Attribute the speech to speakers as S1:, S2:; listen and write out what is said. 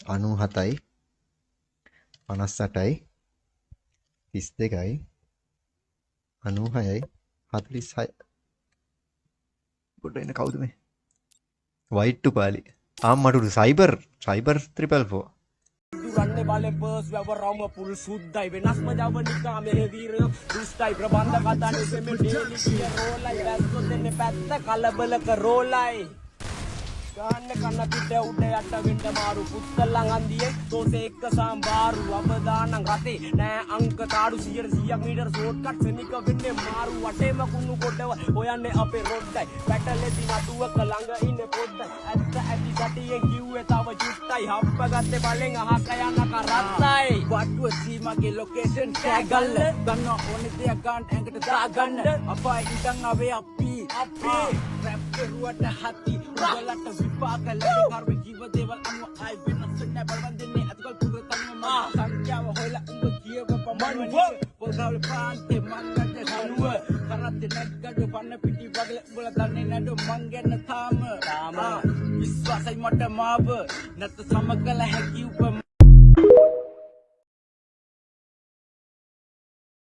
S1: 97යි 58යි 32යි 96යි 46 පොඩ එන කවුද මේ වයිට් ටු පාලි ආම්මඩුරු සයිබර් 344
S2: දුරන්නේ බලේ බර්ස් වැවරම පුල් සුද්දයි වෙනස්ම ජවනිකා මෙහෙ වීරයෝ දුෂ්ටයි ප්‍රබන්ධ කතා නෙමෙ ඩේලි කිය රෝලයි වැස්සෝ දෙන්නේ පැත්ත කලබලක රෝලයි ගන්න කන්න පිට උඩ යට වෙන්න මාරු පුත්තලන් අන්දියේ තෝසේ එක්ක සම්බාරු අවදානම් රතේ නෑ අංක තාඩු 100ක් මීටර ෂෝට් කට් සෙනික වෙන්නේ මාරු වටේම කුණු කොටව හොයන්නේ අපේ රොඩ්ඩයි පැටලෙදි නටුවක ළඟ ඉන්නේ පොඩ්ඩයි ඇත්ත ඇති සතියෙන් කිව්වේ තව චුට්ටයි හප්ප ගත්තේ බලෙන් අහක යන කරත්තයි වට්ටුව සීමගේ ලොකේෂන් ටැග් ගල්ල ගන්න ඕනේ දෙයක් ගන්න ඇඟට දාගන්න අපයි ඉඳන් ආවේ අපි රැප් කරුවට හති උගලට විපාක ලැබෙ කර්ම ජීව දේවල් අනුව ආයි වෙනස් නැහැ බලවන්දන්නේ අතකල් පුර තනියම සංඛ්‍යාව හොයලා උඹ කියව පමණ පොල්ගාවල ප්‍රාන්තේ මංගඩ සනුව කරත්තේ නැග්ගඩ පන්න පිටි වගල උඹලා දන්නේ නැඩ මං ගැන තාම විශ්වාසයි මට මාව නැත් සමකල හැකි උපම